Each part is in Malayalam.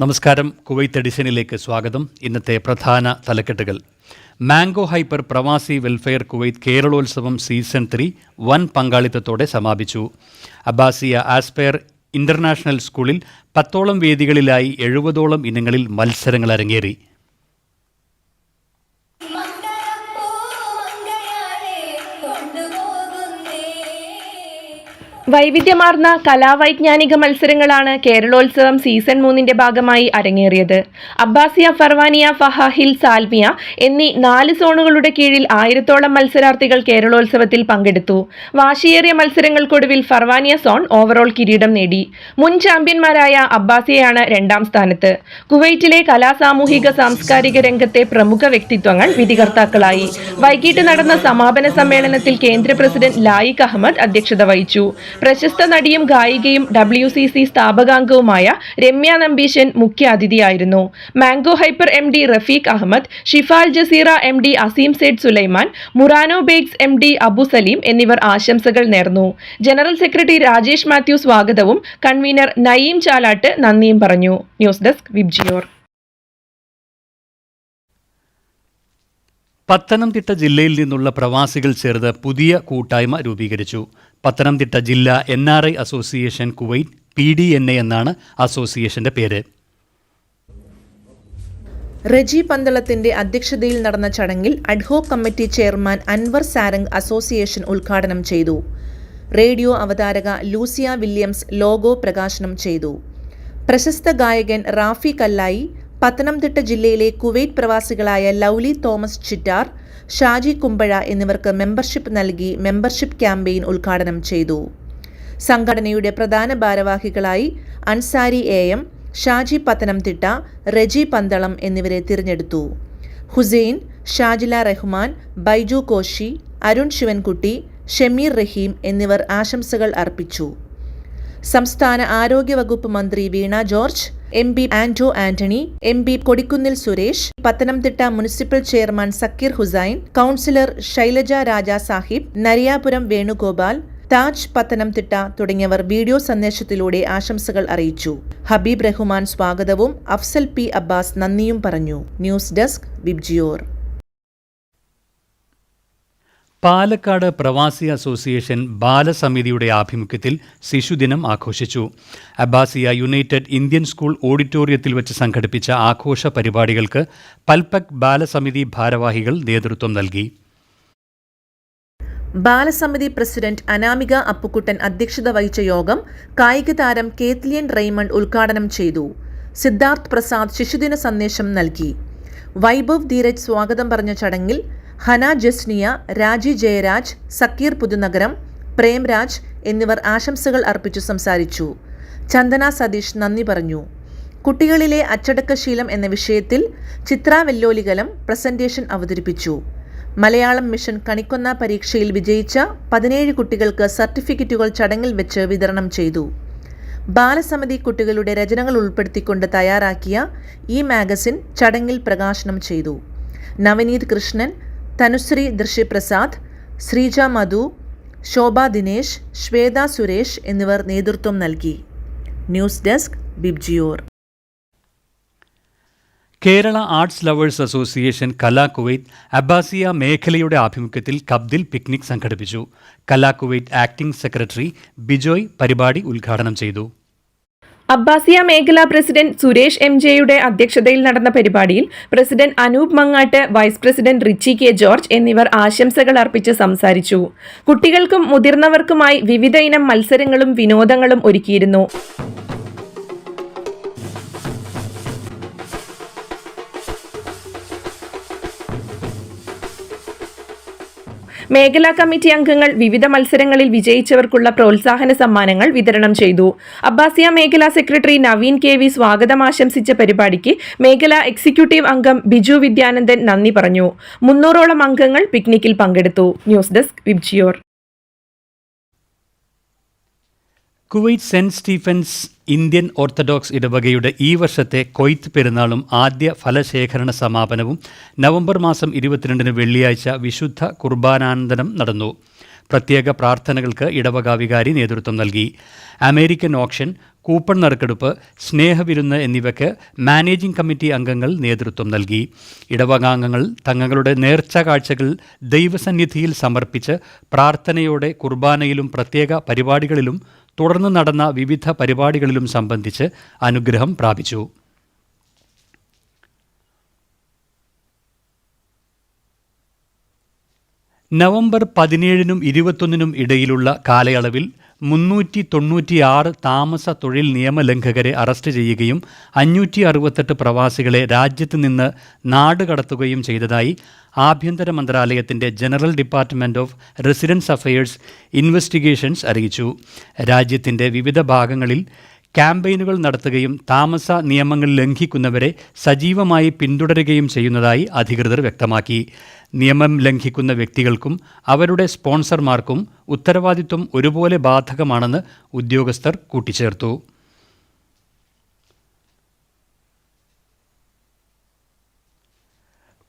നമസ്കാരം. കുവൈത്ത് എഡിഷനിലേക്ക് സ്വാഗതം. ഇന്നത്തെ പ്രധാന തലക്കെട്ടുകൾ. മാംഗോ ഹൈപ്പർ പ്രവാസി വെൽഫെയർ കുവൈത്ത് കേരളോത്സവം സീസൺ 3 വൻ പങ്കാളിത്തത്തോടെ സമാപിച്ചു. അബ്ബാസിയ ആസ്പയർ ഇന്റർനാഷണൽ സ്കൂളിൽ 10ഓളം വേദികളിലായി 70ഓളം ഇനങ്ങളിൽ മത്സരങ്ങൾ അരങ്ങേറി. വൈവിധ്യമാർന്ന കലാവൈജ്ഞാനിക മത്സരങ്ങളാണ് കേരളോത്സവം സീസൺ 3 ഭാഗമായി അരങ്ങേറിയത്. അബ്ബാസിയ, ഫർവാനിയ, ഫഹാഹിൽ, സാൽമിയ എന്നീ 4 സോണുകളുടെ കീഴിൽ 1000ഓളം മത്സരാർത്ഥികൾ കേരളോത്സവത്തിൽ പങ്കെടുത്തു. വാശിയേറിയ മത്സരങ്ങൾക്കൊടുവിൽ ഫർവാനിയ സോൺ ഓവറോൾ കിരീടം നേടി. മുൻ ചാമ്പ്യന്മാരായ അബ്ബാസിയയാണ് 2ാം സ്ഥാനത്ത്. കുവൈറ്റിലെ സാമൂഹിക സാംസ്കാരിക രംഗത്തെ പ്രമുഖ വ്യക്തിത്വങ്ങൾ വിധികർത്താക്കളായി. വൈകിട്ട് നടന്ന സമാപന സമ്മേളനത്തിൽ കേന്ദ്ര പ്രസിഡന്റ് ലായിഖ് അഹമ്മദ് അധ്യക്ഷത വഹിച്ചു. പ്രശസ്ത നടിയും ഗായികയും WCC സ്ഥാപകാംഗവുമായ രമ്യ നമ്പീശൻ മുഖ്യാതിഥിയായിരുന്നു. Mango hyper MD Rafeeq Ahmed, Shifa Al Jazeera MD Azeem Saeed Sulaiman, Murano bags MD Abu Saleem എന്നിവർ ആശംസകൾ നേർന്നു. ജനറൽ സെക്രട്ടറി രാജേഷ് മാത്യു സ്വാഗതവും കൺവീനർ നയീം ചാലാട്ട് നന്ദിയും പറഞ്ഞു. News desk VIBGYOR. പത്തനംതിട്ട ജില്ലയിൽ നിന്നുള്ള പ്രവാസികൾ ചേർന്ന് പുതിയ കൂട്ടായ്മ രൂപീകരിച്ചു. പത്തനംതിട്ട ജില്ലാ NRI അസോസിയേഷൻ കുവൈറ്റ് PDNA എന്നാണ് അസോസിയേഷന്റെ പേര്. റജി പന്തളത്തിന്റെ അധ്യക്ഷതയിൽ നടന്ന ചടങ്ങിൽ ad hoc committee chairman Anwar Sarang association ഉദ്ഘാടനം ചെയ്തു. റേഡിയോ അവതാരക ലൂസിയ വില്യംസ് ലോഗോ പ്രകാശനം ചെയ്തു. പ്രശസ്ത ഗായകൻ റാഫി കല്ലായി, പത്തനംതിട്ട ജില്ലയിലെ കുവൈറ്റ് പ്രവാസികളായ ലൗലി തോമസ് ചിറ്റാർ, ഷാജി കുമ്പഴ എന്നിവർക്ക് മെമ്പർഷിപ്പ് നൽകി മെമ്പർഷിപ്പ് ക്യാമ്പയിൻ ഉദ്ഘാടനം ചെയ്തു. സംഘടനയുടെ പ്രധാന ഭാരവാഹികളായി അൻസാരി AM, ഷാജി പത്തനംതിട്ട, റജി പന്തളം എന്നിവരെ തിരഞ്ഞെടുത്തു. ഹുസൈൻ, ഷാജില റഹ്മാൻ, ബൈജു കോശി, അരുൺ ശിവൻകുട്ടി, ഷമീർ റഹീം എന്നിവർ ആശംസകൾ അർപ്പിച്ചു. സംസ്ഥാന ആരോഗ്യവകുപ്പ് മന്ത്രി Veena George, MP Anto Antony, MP Kodikunnil Suresh, Pathanamthitta municipal chairman Zakir Hussain, councillor Shailaja Raja Sahib, Nariyapuram Venugopal, Taj Pathanamthitta തുടങ്ങിയവർ വീഡിയോ സന്ദേശത്തിലൂടെ ആശംസകൾ അറിയിച്ചു. ഹബീബ് റഹ്മാൻ സ്വാഗതവും അഫ്സൽ P അബ്ബാസ് നന്ദിയും പറഞ്ഞു. News desk VIBGYOR. പാലക്കാട് പ്രവാസി അസോസിയേഷൻ ബാലസമിതിയുടെ ആഭിമുഖ്യത്തിൽ ശിശുദിനം ആഘോഷിച്ചു. അബ്ബാസിയ യുണൈറ്റഡ് ഇന്ത്യൻ സ്കൂൾ ഓഡിറ്റോറിയത്തിൽ വെച്ച് സംഘടിപ്പിച്ച ആഘോഷ പരിപാടികൾക്ക് പൽപക് ബാലസമിതി ഭാരവാഹികൾ നേതൃത്വം നൽകി. ബാലസമിതി പ്രസിഡന്റ് അനാമിക അപ്പുക്കുട്ടൻ അധ്യക്ഷത വഹിച്ച യോഗം കായിക താരം കേത്ലിയൻ റെയ്മണ്ട് ഉദ്ഘാടനം ചെയ്തു. സിദ്ധാർത്ഥ് പ്രസാദ് ശിശുദിന സന്ദേശം നൽകി. വൈഭവ് ധീരജ് സ്വാഗതം പറഞ്ഞ ചടങ്ങിൽ ഹന ജസ്നിയ, രാജി ജയരാജ്, സക്കീർ പുതുനഗരം, പ്രേംരാജ് എന്നിവർ ആശംസകൾ അർപ്പിച്ചു സംസാരിച്ചു. ചന്ദന സതീഷ് നന്ദി പറഞ്ഞു. കുട്ടികളിലെ അച്ചടക്കശീലം എന്ന വിഷയത്തിൽ ചിത്ര വെല്ലോലികലം പ്രസന്റേഷൻ അവതരിപ്പിച്ചു. മലയാളം മിഷൻ കണിക്കൊന്ന പരീക്ഷയിൽ വിജയിച്ച 17 കുട്ടികൾക്ക് സർട്ടിഫിക്കറ്റുകൾ ചടങ്ങിൽ വെച്ച് വിതരണം ചെയ്തു. ബാലസമിതി കുട്ടികളുടെ രചനകൾ ഉൾപ്പെടുത്തിക്കൊണ്ട് തയ്യാറാക്കിയ ഈ മാഗസിൻ ചടങ്ങിൽ പ്രകാശനം ചെയ്തു. നവനീത് കൃഷ്ണൻ, തനുശ്രീ ദൃശ്യപ്രസാദ്, ശ്രീജ മധു, ശോഭ ദിനേശ്, ശ്വേത സുരേഷ് എന്നിവർ നേതൃത്വം നൽകി. ന്യൂസ് ഡെസ്ക് ബിബ്ജിയോർ. Kerala arts lovers association Kala Kuwait Abbasiya മേഖലയുടെ ആഭിമുഖ്യത്തിൽ കബ്ദിൽ പിക്നിക് സംഘടിപ്പിച്ചു. Kala Kuwait acting secretary Bijoy പരിപാടി ഉദ്ഘാടനം ചെയ്തു. അബ്ബാസിയ മേഖലാ പ്രസിഡന്റ് സുരേഷ് MJയുടെ അധ്യക്ഷതയിൽ നടന്ന പരിപാടിയിൽ president Anoop Mangattu, vice president Richie K George എന്നിവർ ആശംസകൾ അർപ്പിച്ച് സംസാരിച്ചു. കുട്ടികൾക്കും മുതിർന്നവർക്കുമായി വിവിധ ഇനം മത്സരങ്ങളും വിനോദങ്ങളും ഒരുക്കിയിരുന്നു. മേഖലാ കമ്മിറ്റി അംഗങ്ങൾ വിവിധ മത്സരങ്ങളിൽ വിജയിച്ചവർക്കുള്ള പ്രോത്സാഹന സമ്മാനങ്ങൾ വിതരണം ചെയ്തു. അബ്ബാസിയ മേഖലാ സെക്രട്ടറി നവീൻ KV സ്വാഗതം ആശംസിച്ച പരിപാടിക്ക് മേഖലാ എക്സിക്യൂട്ടീവ് അംഗം ബിജു വിദ്യാനന്ദൻ നന്ദി പറഞ്ഞു. 300ഓളം അംഗങ്ങൾ പിക്നിക്കിൽ പങ്കെടുത്തു. News desk Vibgyor. Kuwait Saint Stephen's Indian Orthodox ഇടവകയുടെ ഈ വർഷത്തെ കൊയ്ത്ത് പെരുന്നാളും ആദ്യ ഫലശേഖരണ സമാപനവും നവംബർ മാസം 22 വെള്ളിയാഴ്ച വിശുദ്ധ കുർബാനാനന്തരം നടന്നു. പ്രത്യേക പ്രാർത്ഥനകൾക്ക് ഇടവക വികാരി നേതൃത്വം നൽകി. അമേരിക്കൻ ഓക്ഷൻ, കൂപ്പൺ നറുക്കെടുപ്പ്, സ്നേഹവിരുന്ന് എന്നിവയ്ക്ക് മാനേജിംഗ് കമ്മിറ്റി അംഗങ്ങൾ നേതൃത്വം നൽകി. ഇടവകാംഗങ്ങൾ തങ്ങളുടെ നേർച്ച കാഴ്ചകൾ ദൈവസന്നിധിയിൽ സമർപ്പിച്ച് പ്രാർത്ഥനയോടെ കുർബാനയിലും പ്രത്യേക പരിപാടികളിലും തുടർന്ന് നടന്ന വിവിധ പരിപാടികളിലും സംബന്ധിച്ച് അനുഗ്രഹം പ്രാപിച്ചു. നവംബർ 17-നും 21-നും ഇടയിലുള്ള കാലയളവിൽ 396 താമസ തൊഴിൽ നിയമലംഘകരെ അറസ്റ്റ് ചെയ്യുകയും 568 പ്രവാസികളെ രാജ്യത്ത് നിന്ന് നാടുകടത്തുകയും ചെയ്തതായി ആഭ്യന്തര മന്ത്രാലയത്തിൻ്റെ general department of residence affairs investigations അറിയിച്ചു. രാജ്യത്തിൻ്റെ വിവിധ ഭാഗങ്ങളിൽ ക്യാമ്പയിനുകൾ നടത്തുകയും താമസ നിയമങ്ങൾ ലംഘിക്കുന്നവരെ സജീവമായി പിന്തുടരുകയും ചെയ്യുന്നതായി അധികൃതർ വ്യക്തമാക്കി. നിയമം ലംഘിക്കുന്ന വ്യക്തികൾക്കും അവരുടെ സ്പോൺസർമാർക്കും ഉത്തരവാദിത്വം ഒരുപോലെ ബാധകമാണെന്ന് ഉദ്യോഗസ്ഥർ കൂട്ടിച്ചേർത്തു.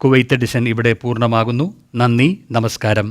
കുവൈത്ത് എഡിഷൻ ഇവിടെ പൂർണ്ണമാകുന്നു. നന്ദി, നമസ്കാരം.